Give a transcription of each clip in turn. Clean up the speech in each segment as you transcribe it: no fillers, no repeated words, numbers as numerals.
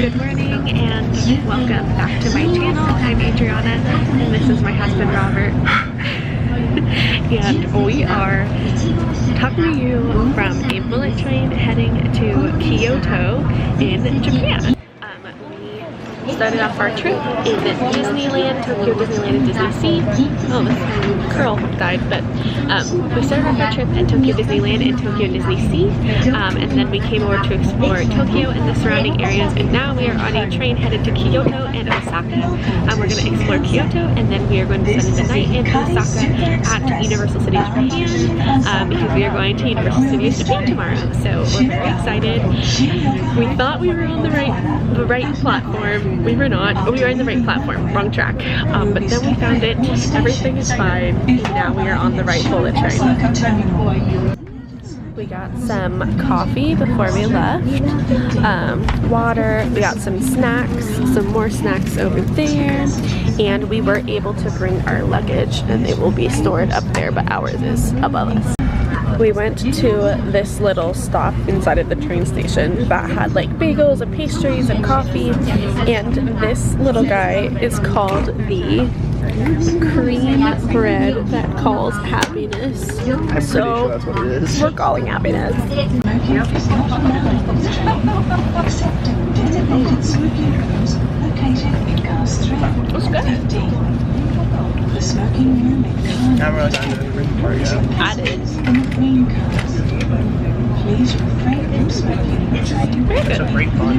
Good morning and welcome back to my channel. I'm Adriana and this is my husband Robert. And we are talking to you from a bullet train heading to Kyoto in Japan. We started off our trip in Disneyland, Tokyo Disneyland and Disney Sea. Oh, this curl died, but we started off our trip at Tokyo Disneyland and Tokyo Disney Sea, and then we came over to explore Tokyo and the surrounding areas, and now we are on a train headed to Kyoto and Osaka. We're going to explore Kyoto, and then we are going to spend the night in Osaka at Universal City Japan, because we are going to Universal City Japan tomorrow, so we're very excited. We thought we were on the right platform. We were not. We were in the right platform, wrong track. But then we found it. Everything is fine. And now we are on the right bullet train. We got some coffee before we left. Water. We got some snacks. Some more snacks over there. And we were able to bring our luggage, and they will be stored up there, but ours is above us. We went to this little stop inside of the train station that had like bagels and pastries and coffee, and this little guy is called the cream bread that calls happiness. I'm pretty sure that's what it is. We're calling happiness. It's good. The smoking room in I realized I didn't know the drinking part yet. I did. Please refrain from smoking in the train. Very It's good. a great fun.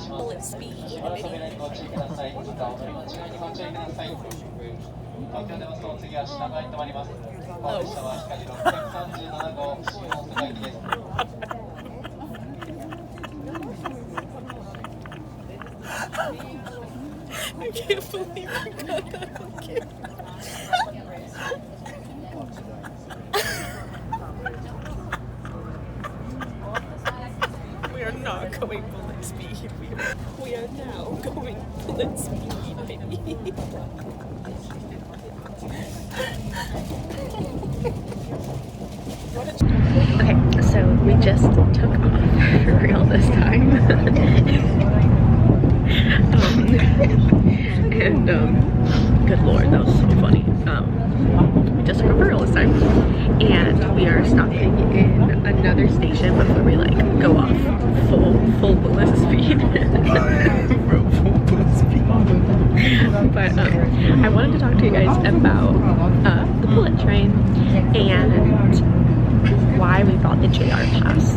Bullet speed. I can't believe you got that on camera. We are not going bullet speed. We are now going bullet speed, baby. Okay, so we just took off for real this time. Good lord, that was so funny. We just took a real this time, and we are stopping in another station before we like go off full bullet speed. But I wanted to talk to you guys about the bullet train and why we bought the JR Pass.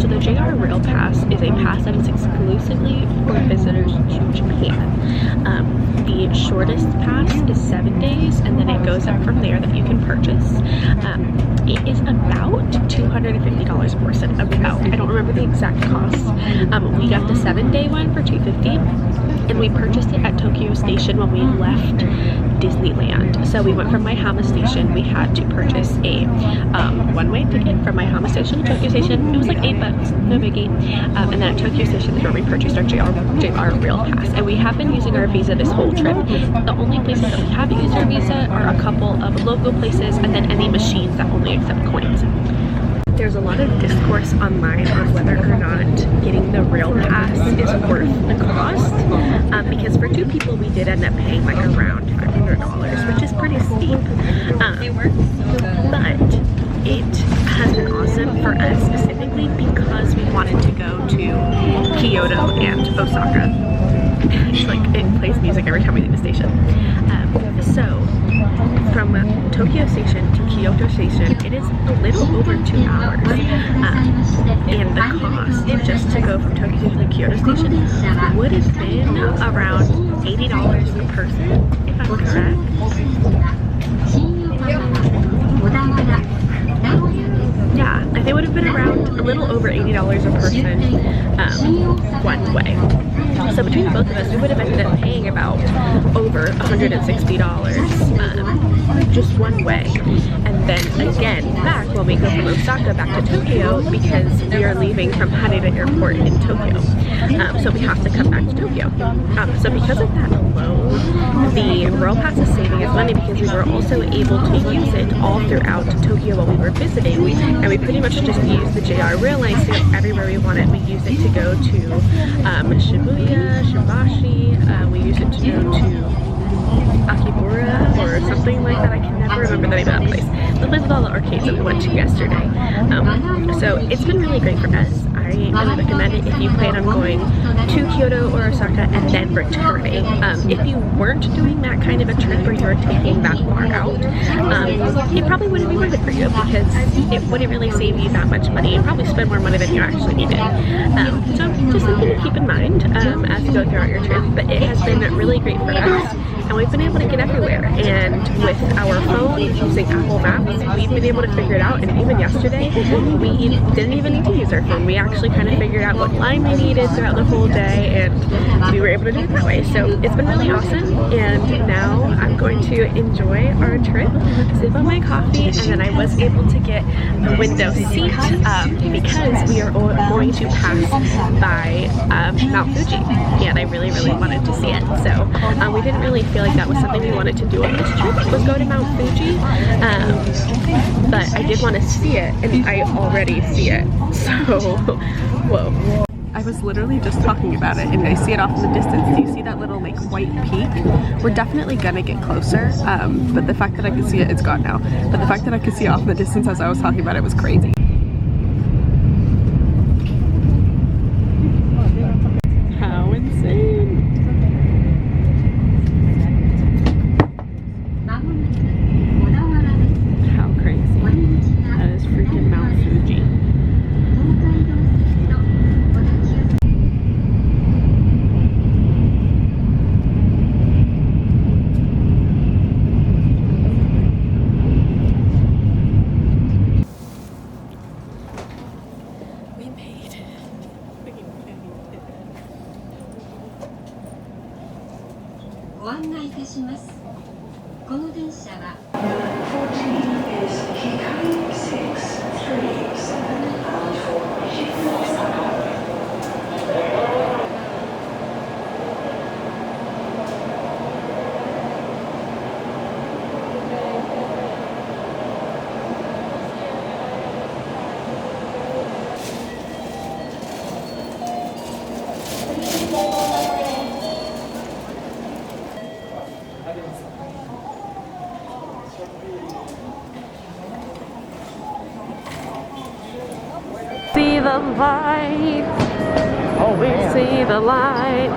So the JR Rail Pass is a pass that is exclusively for visitors to Japan. The shortest pass is 7 days, and then it goes up from there that you can purchase. It is about $250 a person, about. I don't remember the exact cost. We got the 7-day one for $250, and we purchased it at Tokyo Station when we left Disneyland. So we went from Maihama Station. We had to purchase a one-way ticket from Maihama Station to Tokyo Station. It was like $8, no biggie. And then at Tokyo Station is where we purchased our JR Rail Pass. And we have been using our Visa this whole trip. The only places that we haven't used our Visa are a couple of local places, and then any machines that only accept coins. There's a lot of discourse online on whether or not getting the rail pass is worth the cost, because for 2 people we did end up paying like around $500, which is pretty steep, but it has been awesome for us specifically because we wanted to go to Kyoto and Osaka. It's like it plays music every time we leave the station. So from Tokyo Station to Kyoto Station, it is a little over 2 hours, and the cost just to go from Tokyo Station to Kyoto Station would have been around $80 per person, if I'm correct. Yeah, I think it would have been around a little over $80 a person one way. So between the both of us, we would have ended up paying about over $160 just one way. And then again, back when we go from Osaka back to Tokyo, because we are leaving from Haneda Airport in Tokyo. So we have to come back to Tokyo. So because of that alone, the Rail Pass is saving us money because we were also able to use it all throughout Tokyo while we were visiting, and we we pretty much just used the JR Rail Lines to go everywhere we wanted. We used it to go to Shibuya, Shibashi, we used it to go to Akibura or something like that. I can never remember the name of that place. The place with all the arcades that we went to yesterday. So it's been really great for us. I really recommend it if you plan on going to Kyoto or Osaka and then returning. If you weren't doing that kind of a trip where you were taking that far out, it probably wouldn't be worth it for you because it wouldn't really save you that much money. You'd probably spend more money than you actually needed. So just something to keep in mind as you go throughout your trip. But it has been really great for us. And we've been able to get everywhere, and with our phone using Apple Maps, we've been able to figure it out. And even yesterday, we didn't even need to use our phone. We actually kind of figured out what line we needed throughout the whole day, and we were able to do it that way. So it's been really awesome, and now I'm going to enjoy our trip, sip on my coffee, and then I was able to get a window seat because we are going to pass by Mount Fuji, and I really wanted to see it. So we didn't really feel like that was something we wanted to do on this trip, was go to Mount Fuji, but I did want to see it, and I already see it, so whoa. I was literally just talking about it, and I see it off in the distance. Do you see that little like white peak? We're definitely gonna get closer, but the fact that I could see it, it's gone now, but the fact that I could see it off in the distance as I was talking about it was crazy. How insane! How crazy. That is freaking Mount Fuji. We made it. We made it. ご案内いたします。この電車は 14 is Hikari 637 bound for Osaka. See the light. Oh, We man. see the light.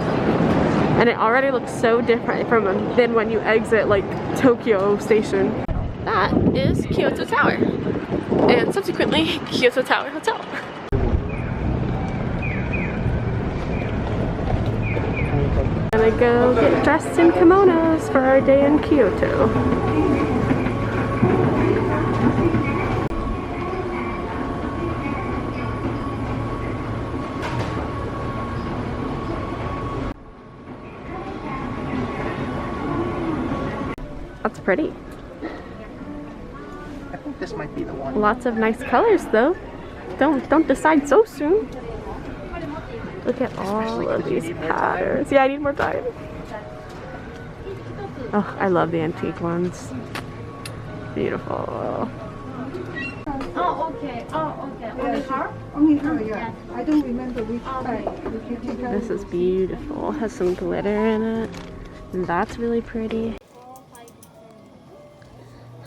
And it already looks so different from than when you exit like Tokyo Station. That is Kyoto Tower. And subsequently Kyoto Tower Hotel. Gonna go get dressed in kimonos for our day in Kyoto. That's pretty. I think this might be the one. Lots of nice colors though. Don't decide so soon. Look at all of these patterns. Yeah, I need more time. Oh, I love the antique ones. Beautiful. Oh, okay. Oh, okay. Only her? Only her, yeah. I don't remember which bag. If you take her. This is beautiful. Has some glitter in it. And that's really pretty.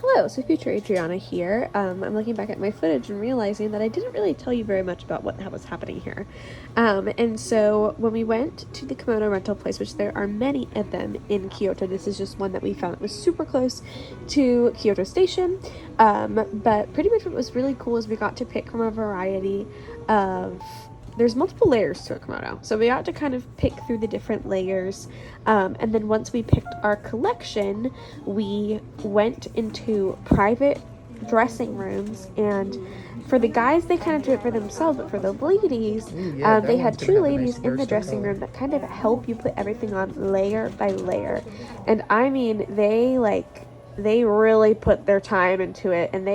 Hello, so Future Adriana here. I'm looking back at my footage and realizing that I didn't really tell you very much about what was happening here. And so when we went to the kimono rental place, which there are many of them in Kyoto, this is just one that we found that was super close to Kyoto Station. But pretty much what was really cool is we got to pick from a variety of... There's multiple layers to a kimono, so we got to kind of pick through the different layers, and then once we picked our collection, we went into private dressing rooms, and for the guys they kind of do it for themselves, but for the ladies, they had two ladies in the dressing room that kind of help you put everything on layer by layer, and I mean they really put their time into it, and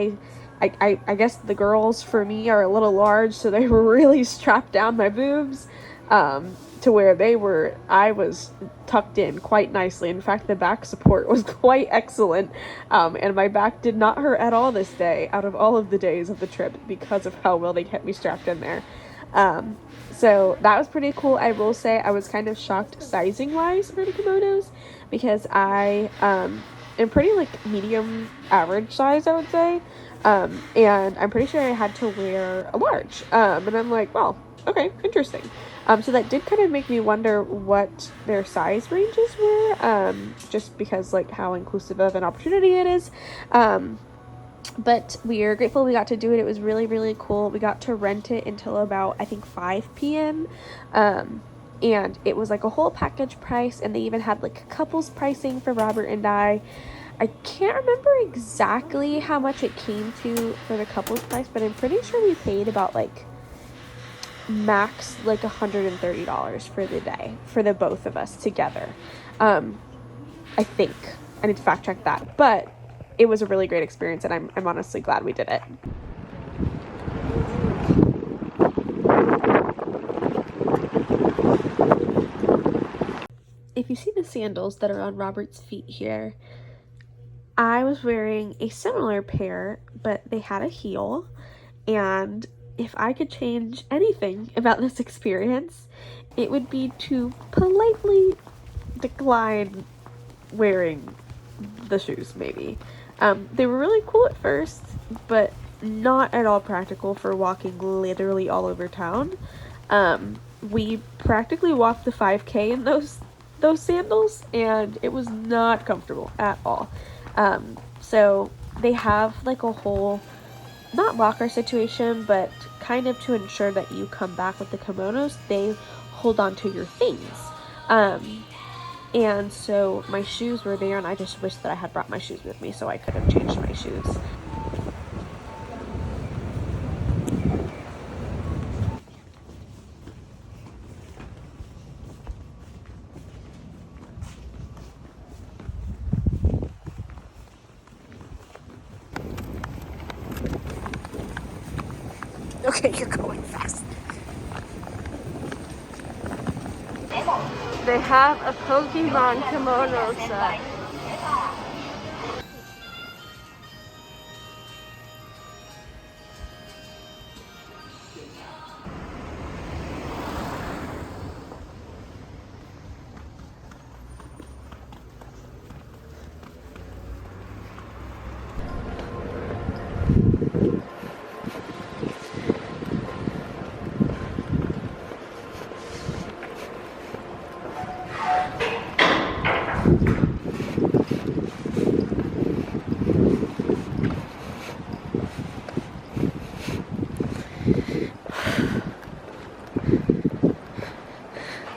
I guess the girls for me are a little large, so they really strapped down my boobs. to where I was tucked in quite nicely. In fact, the back support was quite excellent, and my back did not hurt at all this day out of all of the days of the trip because of how well they kept me strapped in there. So that was pretty cool. I will say I was kind of shocked sizing wise for the kimonos, because I am pretty like medium average size, I would say, and I'm pretty sure I had to wear a large, and I'm like, well, okay, interesting. So that did kind of make me wonder what their size ranges were, just because like how inclusive of an opportunity it is. But we are grateful we got to do it. It was really, really cool. We got to rent it until about, I think, 5 p.m. And it was like a whole package price, and they even had like couples pricing for Robert and I. I can't remember exactly how much it came to for the couples price, but I'm pretty sure we paid about like max like $130 for the day for the both of us together. I think I need to fact check that, but it was a really great experience, and I'm honestly glad we did it. If you see the sandals that are on Robert's feet here, I was wearing a similar pair, but they had a heel, and if I could change anything about this experience, it would be to politely decline wearing the shoes, maybe. They were really cool at first, but not at all practical for walking literally all over town. We practically walked the 5K in those sandals, and it was not comfortable at all. So they have like a whole, not locker situation, but kind of to ensure that you come back with the kimonos, they hold on to your things. And so my shoes were there, and I just wish that I had brought my shoes with me so I could have changed my shoes. Okay, you're going fast. They have a Pokemon kimono set.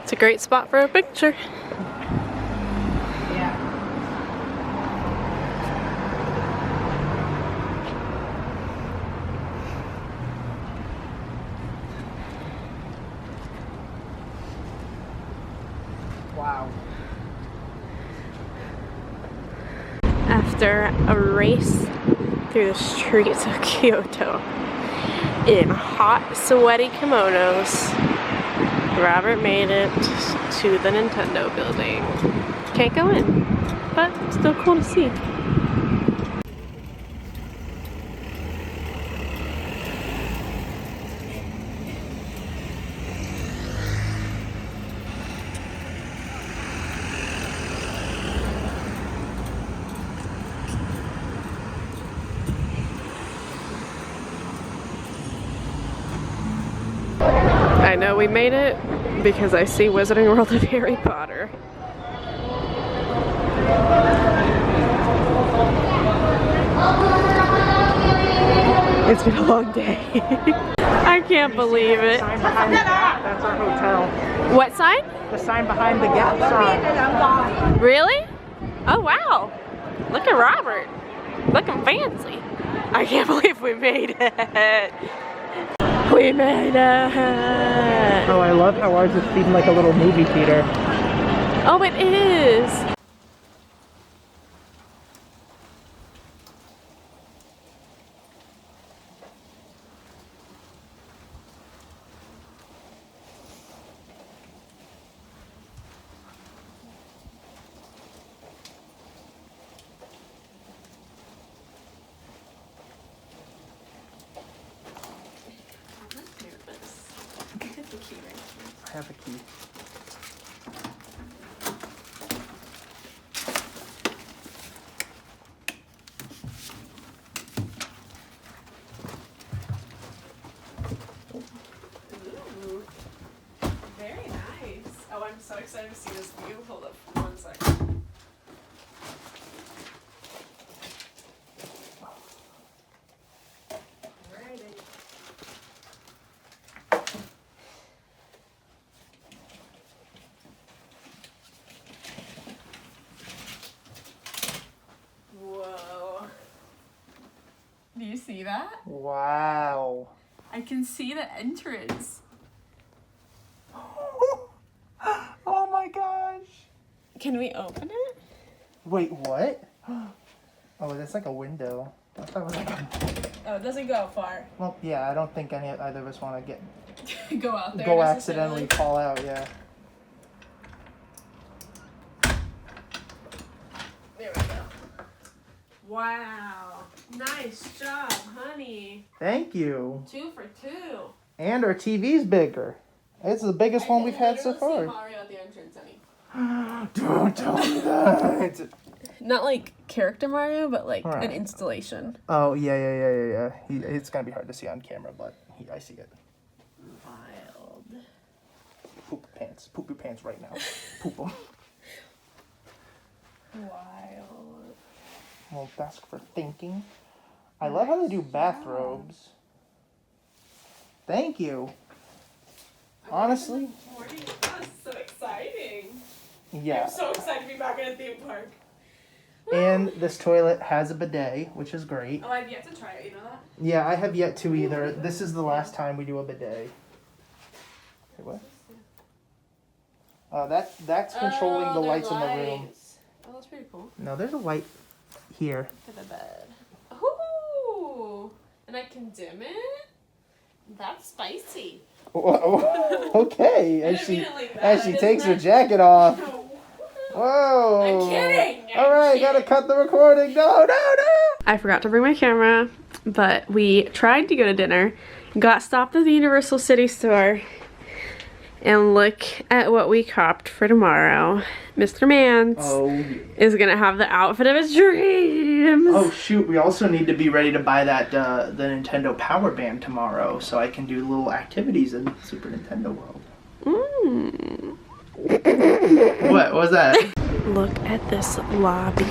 It's a great spot for a picture. Wow. After a race through the streets of Kyoto in hot, sweaty kimonos, Robert made it to the Nintendo building. Can't go in, but still cool to see. I know we made it because I see Wizarding World of Harry Potter. It's been a long day. I can't believe it. Sign behind the gap, that's our hotel. What sign? The sign behind the gap sign. Really? Oh wow. Look at Robert. Looking fancy. I can't believe we made it. We made it! Oh, I love how ours is feeding like a little movie theater. Oh, it is! have a key. Ooh, very nice. Oh, I'm so excited to see this view. Hold up 1 second. Alrighty. Whoa. Do you see that? Wow. I can see the entrance. Oh my gosh. Can we open it? Wait, what? Oh, that's like a window. I thought it was like a... Oh, it doesn't go far. Well, yeah, I don't think either of us want to Go out there. go accidentally fall out, yeah. There we go. Wow. Nice job, honey. Thank you. 2 for 2. And our TV's bigger. It's the biggest one we've had so I can literally far. see Mario at the entrance, honey. Don't tell me that. Not like character Mario, but like Right. an installation. Oh, yeah. It's going to be hard to see on camera, but I see it. Wild. Poop pants. Poop your pants right now. Poop them. Wild. Well, desk for thinking. I love how they do bathrobes. Thank you. Honestly, That's so exciting. yeah. I'm so excited to be back in a theme park. And this toilet has a bidet, which is great. Oh, I've yet to try it, you know that? Yeah, I have yet to either. This is the last time we do a bidet. Wait, what? That's controlling the lights in the room. Oh, that's pretty cool. No, there's a light here. For the bed. Ooh! And I can dim it? That's spicy. Okay, I as didn't she mean it like that. as she It's takes her not- jacket off. No. Whoa! I'm kidding. All right, gotta cut the recording. No. I forgot to bring my camera, but we tried to go to dinner, got stopped at the Universal City store, and look at what we copped for tomorrow. Mr. Mans is gonna have the outfit of his dreams. Oh shoot! We also need to be ready to buy that the Nintendo Power Band tomorrow, so I can do little activities in Super Nintendo World. Mm. What was that? Look at this lobby.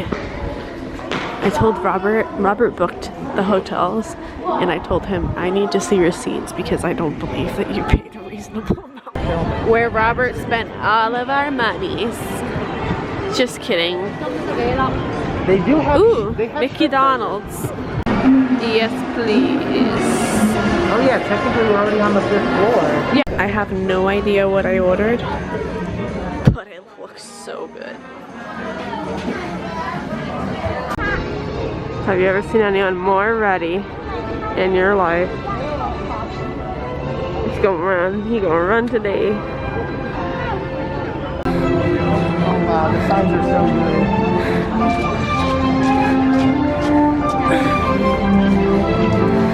I told Robert booked the hotels, and I told him I need to see receipts because I don't believe that you paid a reasonable amount. Where Robert spent all of our monies. Just kidding. They do have. Ooh, they have Mickey strippers. Donald's. Yes, please. Oh yeah, technically we're already on the 5th floor. Yeah, I have no idea what I ordered, but it looks so good. Have you ever seen anyone more ready in your life? He's gonna run. He's gonna run today. Oh wow, the signs are so good.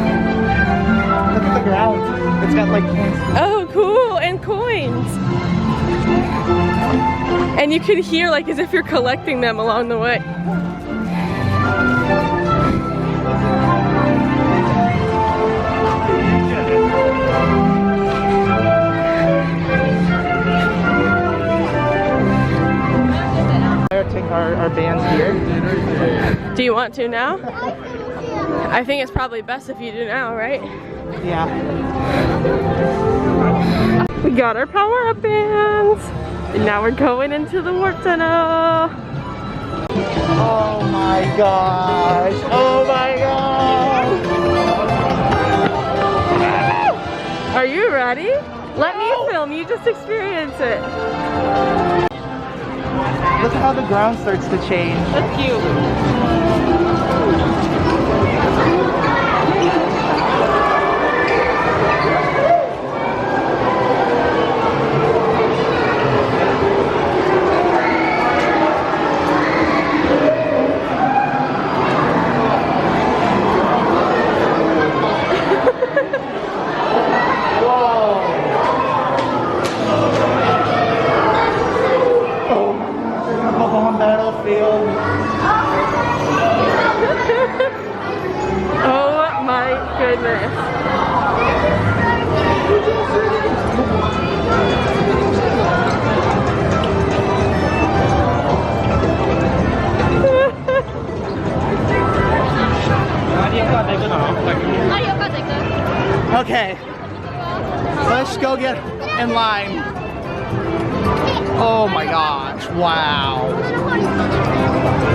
Look at the ground. It's got like points. Oh, cool, and coins. And you can hear like as if you're collecting them along the way. Our bands here. Do you want to now? I think it's probably best if you do now, right? Yeah. We got our power-up bands. And now we're going into the warp tunnel. Oh my gosh. Oh my gosh. Are you ready? Let me film, you just experience it. Look at how the ground starts to change. That's cute. get in line. Oh my gosh, wow.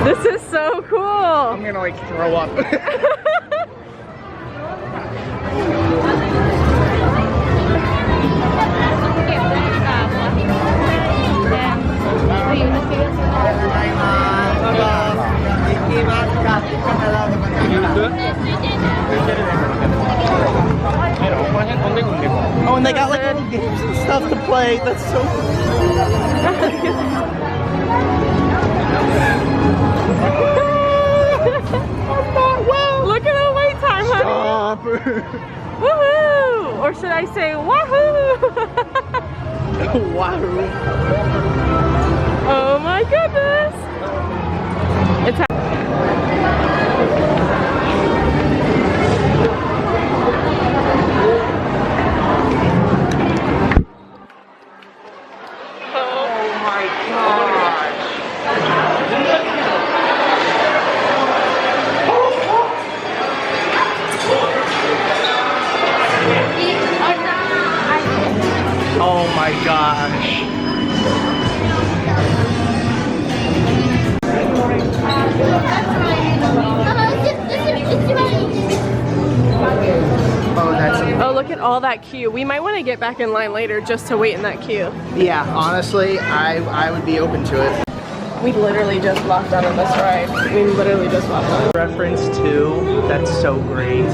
This is so cool. I'm gonna like throw up. Oh, and they got like little games and stuff to play. That's so Look at the wait time, honey. Stop. Woohoo! Or should I say wahoo? Wahoo. Oh my goodness! It's Oh my gosh. Oh, that's oh, look at all that queue. We might want to get back in line later just to wait in that queue. yeah. Honestly, I would be open to it. We literally just walked out of this ride. We literally just walked out. Reference to that's so great.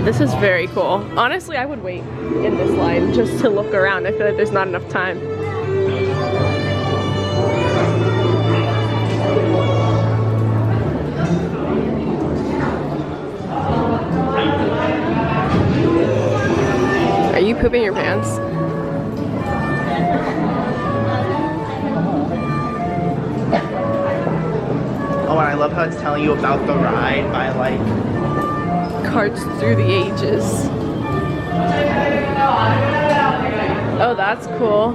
This is very cool. Honestly, I would wait in this line just to look around. I feel like there's not enough time. Are you pooping your pants? Oh, and I love how it's telling you about the ride by like Cards through the ages. Oh, that's cool.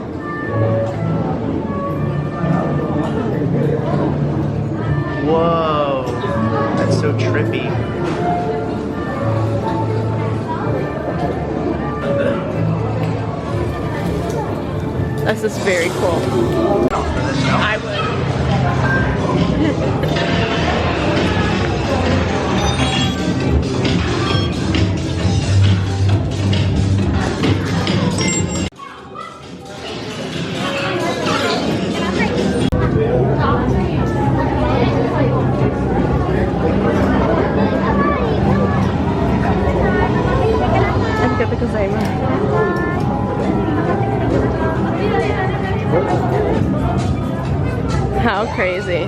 whoa. That's so trippy. This is very cool. I would. How crazy.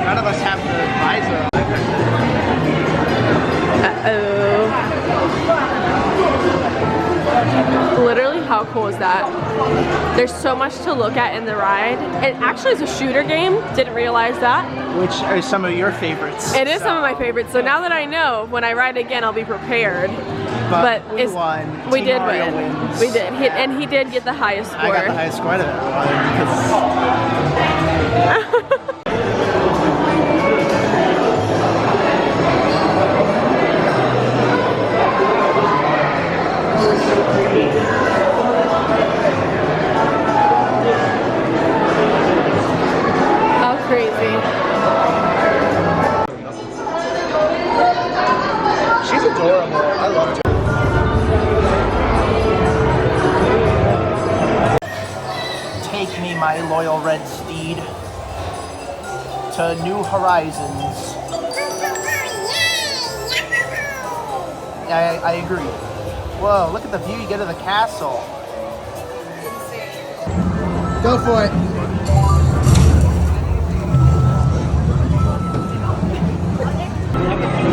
None of us have the visor. Uh-oh. Literally, how cool is that? There's so much to look at in the ride. It actually is a shooter game. Didn't realize that. Which are some of your favorites? It is some of my favorites. So now that I know, when I ride again, I'll be prepared. But we won. We Team did Mario win. wins. We did. And he did get the highest score. I got the highest score out of everyone because How crazy. she's adorable. I love her. Take me, my loyal red steed, to new horizons. I agree. Whoa, look at the view you get of the castle. Go for it.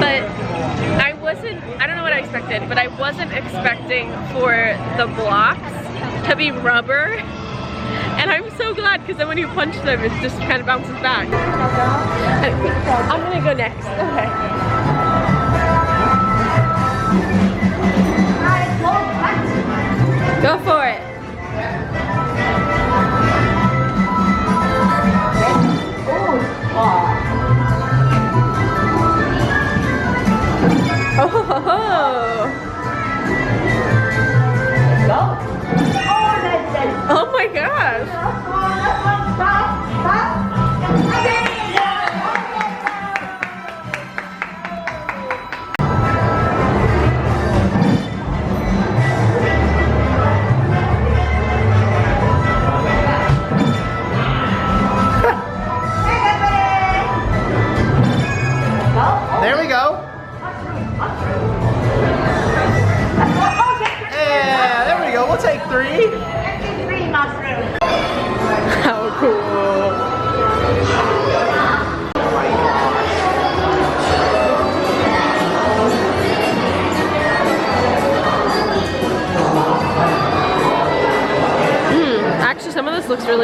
But I don't know what I expected, but I wasn't expecting for the blocks to be rubber. And I'm so glad because then when you punch them, it just kind of bounces back. I'm gonna go next. Okay. Go for it. Oh,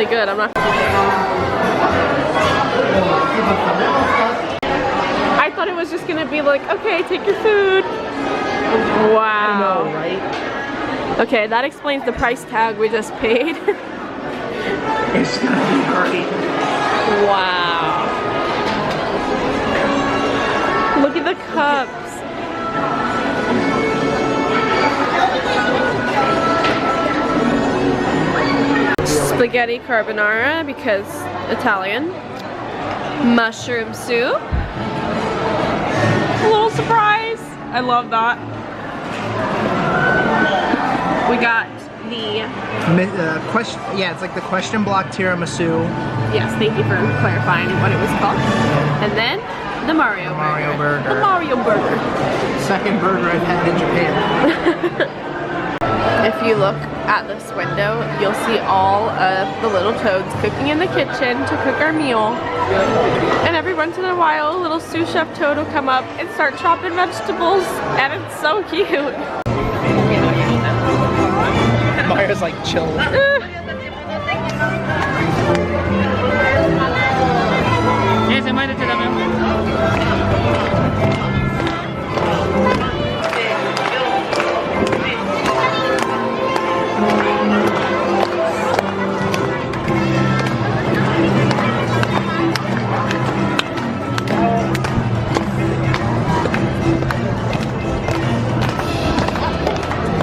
really good. I'm not. I thought it was just gonna be like, okay, take your food. Wow. I know, right? Okay, that explains the price tag we just paid. It's gonna be great. Wow. Look at the cups. Spaghetti carbonara because Italian. Mushroom soup. A little surprise. I love that. We got the Question. Yeah, it's like the question block tiramisu. yes, thank you for clarifying what it was called. And then the Mario burger. Mario burger. The Mario burger. Second burger I've had in Japan. If you look at this window, you'll see all of the little toads cooking in the kitchen to cook our meal. And every once in a while, a little sous chef toad will come up and start chopping vegetables, and it's so cute. Mario's like chill.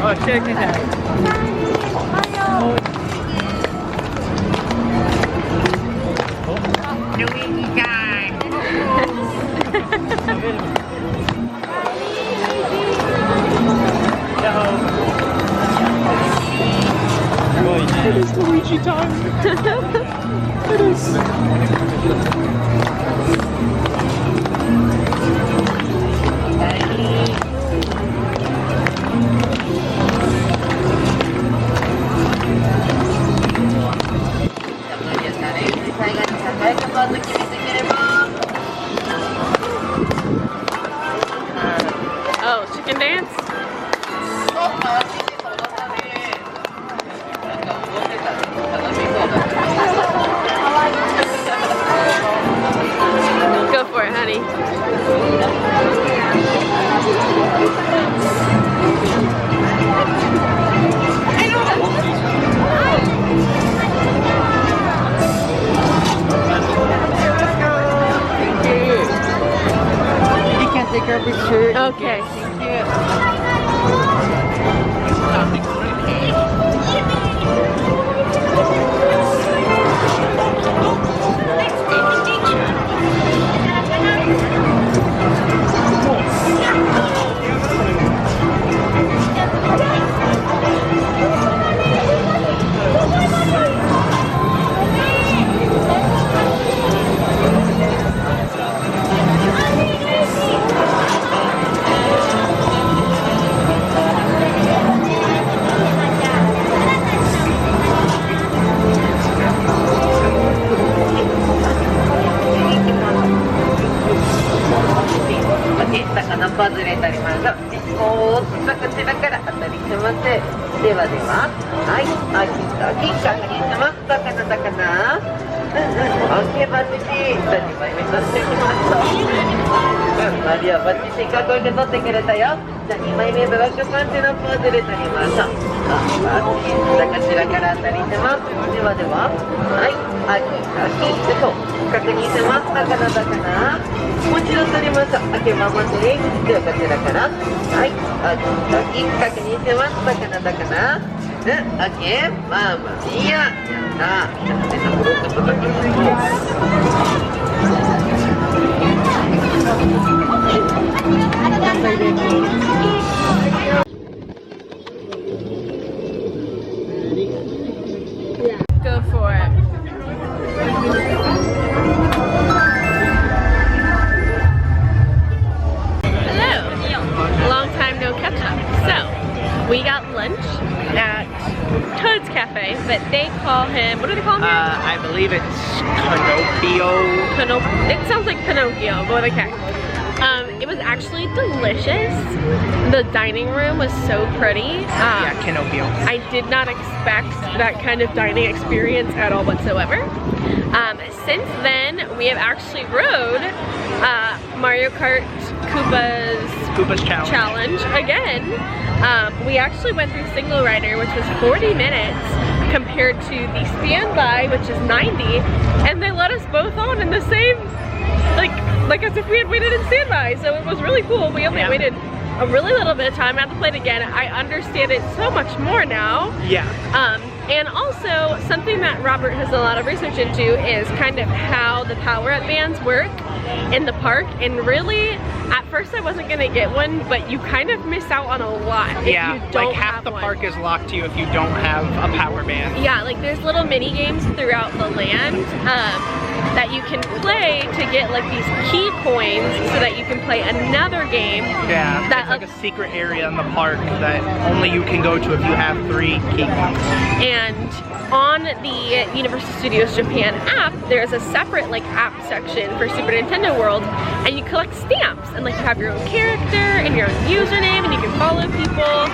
Oh, check it out. It is Luigi time. It is. Oh, chicken dance? Go for it, honey. You can't take our picture. Okay. Go for it. Hello. Long time no catch up. So, we got lunch at Toad's Cafe, but they call him, what do they call him? I believe it's Kinopio. It sounds like Pinocchio, but with a K. It was actually delicious. The dining room was so pretty. Yeah, Kinopio. I did not expect that kind of dining experience at all whatsoever. Since then, we have actually rode Mario Kart Koopa's Challenge again. We actually went through single rider, which was 40 minutes compared to the standby, which is 90, and they let us both on in the same, like as if we had waited in standby. So it was really cool. We only waited a really little bit of time. I have to play it again. I understand it so much more now. Yeah. And also, something that Robert has a lot of research into is kind of how the power-up bands work in the park. And really, at first I wasn't gonna get one, but you kind of miss out on a lot if you don't like half have the one. park is locked to you if you don't have a power band. Yeah, like there's little mini games throughout the land that you can play to get like these key coins so that you can play another game. Yeah, that it's like a secret area in the park that only you can go to if you have 3 key coins. And on the Universal Studios Japan app, there's a separate like app section for Super Nintendo World, and you collect stamps, and like you have your own character and your own username, and you can follow people,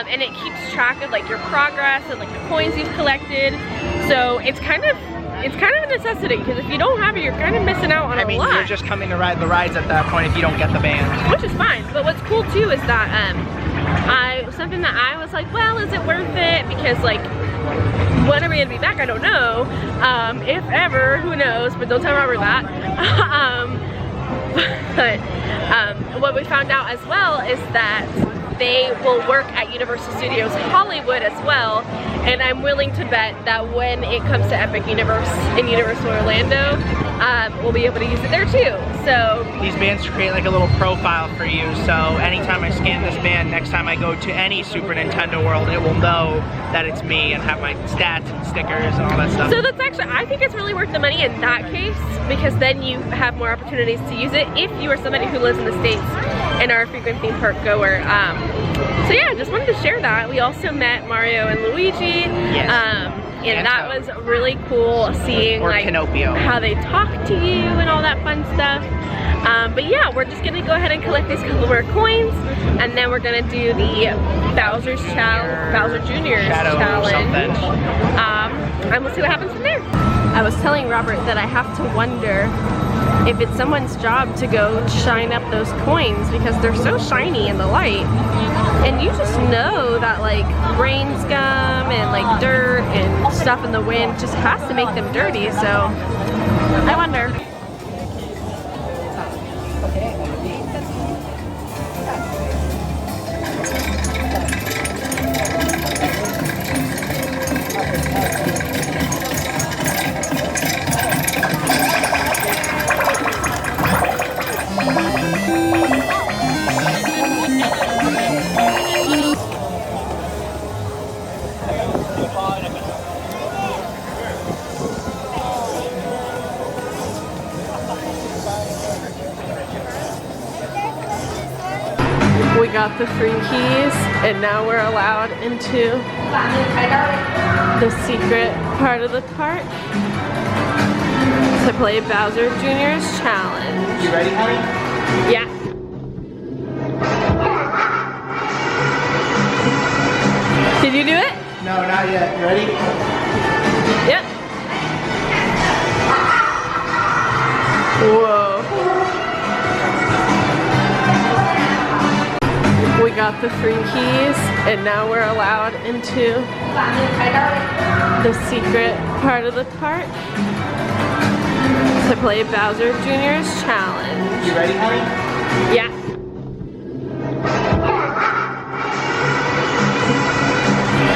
and it keeps track of like your progress and like the coins you've collected. So it's kind of a necessity, because if you don't have it, you're kind of missing out on a lot. You're just coming to ride the rides at that point if you don't get the band. Which is fine, but what's cool too is that something that I was like, well, is it worth it? Because like, when are we gonna be back? I don't know. If ever, who knows? But don't tell Robert that. But what we found out as well is that they will work at Universal Studios Hollywood as well, and I'm willing to bet that when it comes to Epic Universe in Universal Orlando, we'll be able to use it there too. So these bands create like a little profile for you, so anytime I scan this band, next time I go to any Super Nintendo World, it will know that it's me and have my stats and stickers and all that stuff. So that's actually, I think it's really worth the money in that case, because then you have more opportunities to use it if you are somebody who lives in the States and are a frequent theme park goer. So yeah, just wanted to share that. We also met Mario and Luigi. Yes. And that was really cool seeing like Kinopio. how they talk to you and all that fun stuff. But yeah, we're just gonna go ahead and collect these couple more coins, and then we're gonna do the Bowser Jr.'s challenge. And we'll see what happens from there. I was telling Robert that I have to wonder if it's someone's job to go shine up those coins, because they're so shiny in the light. And you just know that like rain scum and like dirt and stuff in the wind just has to make them dirty, so I wonder. We got the free keys, and now we're allowed into the secret part of the park to play Bowser Jr.'s challenge. You ready, honey? Yeah. Did you do it? No, not yet. You ready? Yep. Whoa. We got the free keys, and now we're allowed into the secret part of the park to play Bowser Jr.'s challenge. You ready, honey? Yeah.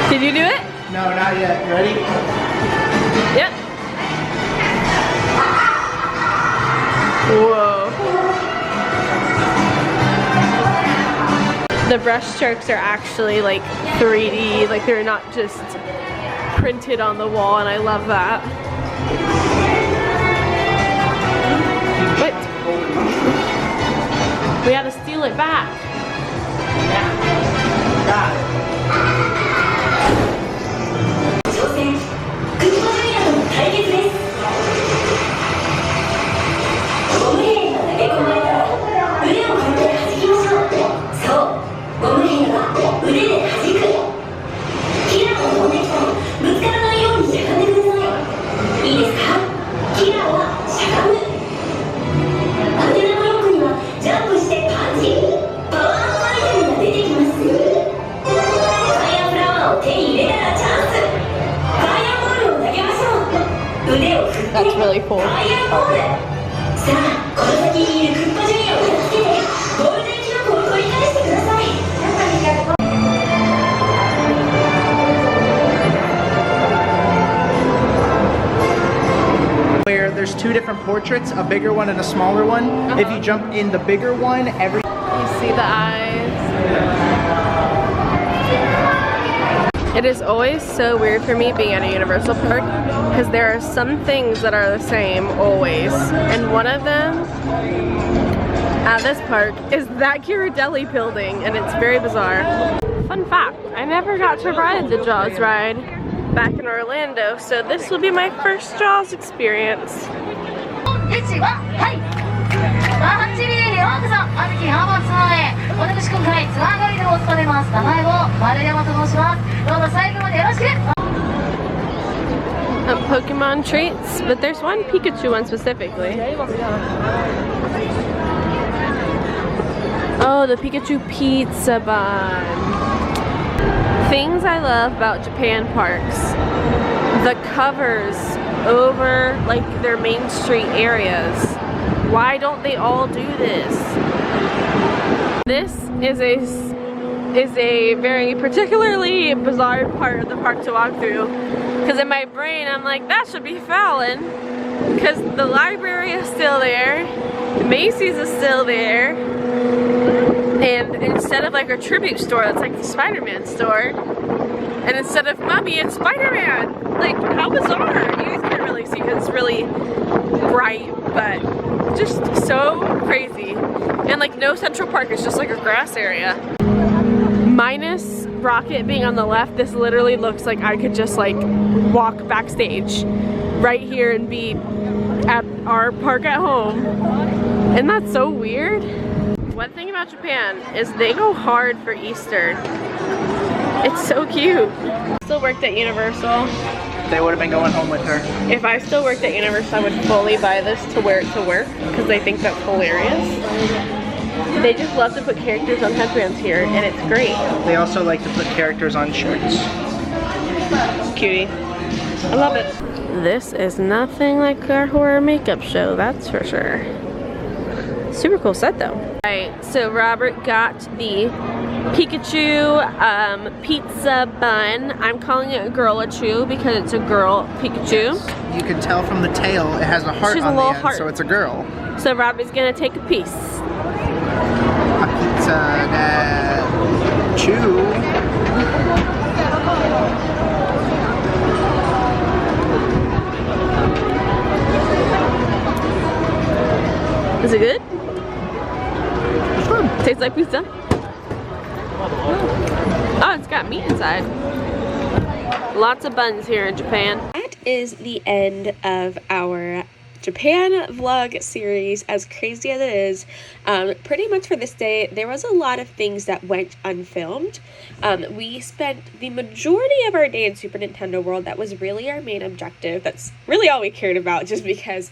Did you do it? No, not yet. You ready? Yep. Whoa. The brush strokes are actually like 3D, like they're not just printed on the wall, and I love that. Wait. We had to steal it back. Got it. クリボジュニアとの対決です。ゴム兵の投げ込まれたらブ two different portraits, a bigger one and a smaller one. If you jump in the bigger one, every... You see the eyes. It is always so weird for me being at a Universal park because there are some things that are the same always. And one of them at this park is that Ghirardelli building, and it's very bizarre. Fun fact, I never got to ride the Jaws ride back in Orlando, so this will be my first Jaws experience. Pokemon treats, but there's one Pikachu one specifically. Oh, the Pikachu pizza bun. Things I love about Japan parks. The covers over like their main street areas. Why don't they all do this? This is a very particularly bizarre part of the park to walk through. Because in my brain I'm like, that should be Fallon. Because the library is still there. Macy's is still there. And instead of like a tribute store, it's like the Spider-Man store. And instead of Mummy, it's Spider-Man. Like, how bizarre. You guys can't really see because it's really bright, but just so crazy. And like no Central Park, it's just like a grass area. Minus Rocket being on the left, this literally looks like I could just like walk backstage right here and be at our park at home. And that's so weird. One thing about Japan is they go hard for Easter. It's so cute. Still worked at Universal. They would have been going home with her. If I still worked at Universal, I would fully buy this to wear it to work because I think that's hilarious. They just love to put characters on headbands here, and it's great. They also like to put characters on shirts. Cutie. I love it. This is nothing like our horror makeup show, that's for sure. Super cool set though. Alright, so Robert got the Pikachu pizza bun. I'm calling it a girl-a-chew because it's a girl Pikachu. You can tell from the tail it has a heart on the end, heart. so it's a girl. So Robert's gonna take a piece. A pizza chew. Is it good? It's good. Tastes like pizza? Oh, it's got meat inside. Lots of buns here in Japan. That is the end of our Japan vlog series, as crazy as it is. Pretty much for this day, there was a lot of things that went unfilmed. We spent the majority of our day in Super Nintendo World. That was really our main objective. That's really all we cared about, just because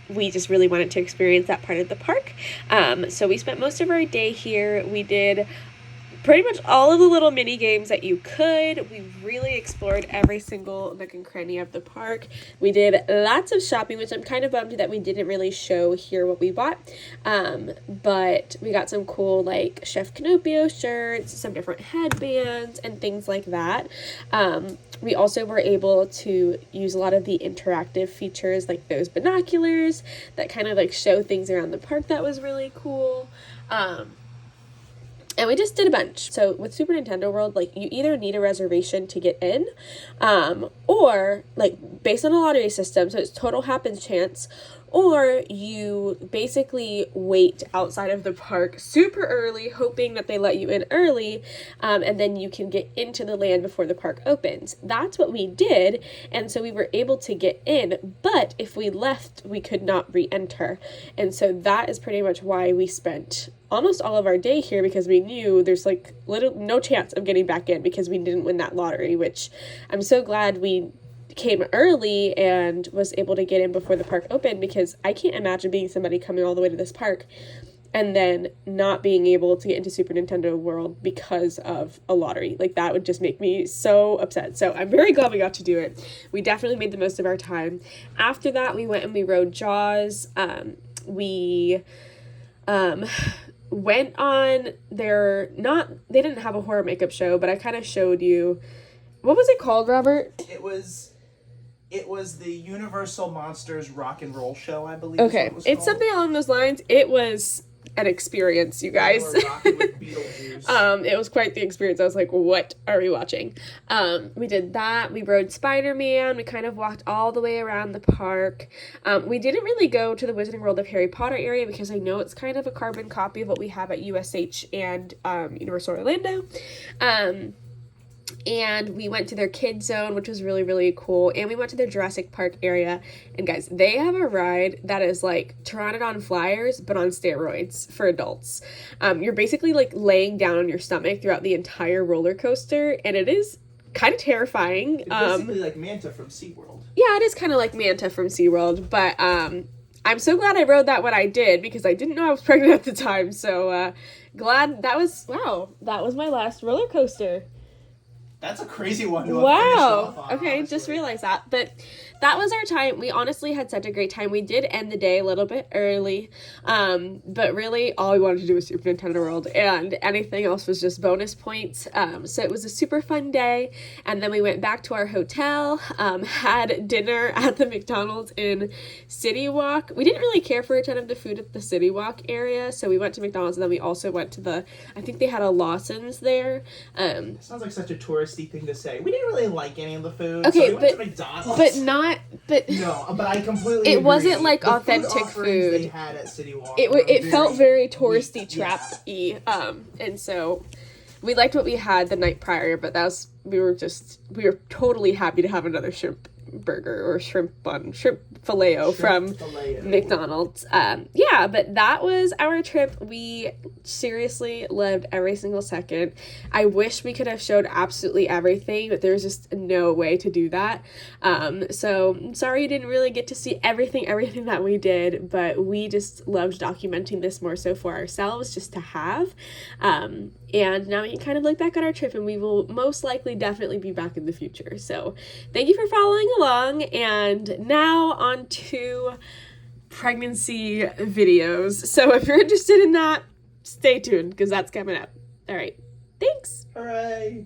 we just really wanted to experience that part of the park. So we spent most of our day here. We did pretty much all of the little mini games that you could. We really explored every single nook and cranny of the park. We did lots of shopping, which I'm kind of bummed that we didn't really show here what we bought. But we got some cool like Chef Kinopio shirts, some different headbands, and things like that. We also were able to use a lot of the interactive features, like those binoculars that kind of like show things around the park. That was really cool. And we just did a bunch. So with Super Nintendo World, like you either need a reservation to get in, or like based on a lottery system, so it's total happen chance, or you basically wait outside of the park super early, hoping that they let you in early, and then you can get into the land before the park opens. That's what we did, and so we were able to get in, but if we left, we could not re-enter. And so that is pretty much why we spent almost all of our day here, because we knew there's like no chance of getting back in because we didn't win that lottery, which I'm so glad we came early and was able to get in before the park opened, because I can't imagine being somebody coming all the way to this park and then not being able to get into Super Nintendo World because of a lottery. Like that would just make me so upset. So I'm very glad we got to do it. We definitely made the most of our time. After that, we went and we rode Jaws. We went on they didn't have a horror makeup show, but I kind of showed you, what was it called, Robert? It was It was the Universal Monsters Rock and Roll Show, I believe. Is what Okay, it was it's called. something along those lines. It was an experience, you guys. They were rocking with Beetlejuice. It was quite the experience. I was like, what are we watching? We did that. We rode Spider-Man. We kind of walked all the way around the park. We didn't really go to the Wizarding World of Harry Potter area because I know it's kind of a carbon copy of what we have at USH and Universal Orlando. And we went to their kids zone, which was really, really cool. And we went to their Jurassic Park area. And guys, they have a ride that is like Pteranodon Flyers, but on steroids for adults. You're basically like laying down on your stomach throughout the entire roller coaster. And it is kind of terrifying. It's basically like Manta from SeaWorld. Yeah, it is kind of like Manta from SeaWorld. But I'm so glad I rode that when I did because I didn't know I was pregnant at the time. So glad that was my last roller coaster. That's a crazy one to finish Wow. off on, Okay, honestly. just realized that. But that was our time. We honestly had such a great time. We did end the day a little bit early. But really all we wanted to do was Super Nintendo World, and anything else was just bonus points. So it was a super fun day. And then we went back to our hotel, had dinner at the McDonald's in City Walk. We didn't really care for a ton of the food at the City Walk area, so we went to McDonald's, and then we also went to I think they had a Lawson's there. It sounds like such a touristy thing to say. We didn't really like any of the food. Okay, so we went to McDonald's. No, but I completely It agree. wasn't like The authentic offerings food. They had at City Walk It were felt very touristy, weak. trapped-y, and so we liked what we had the night prior, but we were totally happy to have another shrimp burger or shrimp filet-o from Filet-o. McDonald's. Yeah, but that was our trip. We seriously loved every single second. I wish we could have showed absolutely everything, but there's just no way to do that. So I'm sorry you didn't really get to see everything that we did, but we just loved documenting this more so for ourselves just to have. And now we can kind of look back on our trip, and we will most likely definitely be back in the future. So thank you for following along, and now on to pregnancy videos. So if you're interested in that, stay tuned because that's coming up. All right, thanks. Hooray!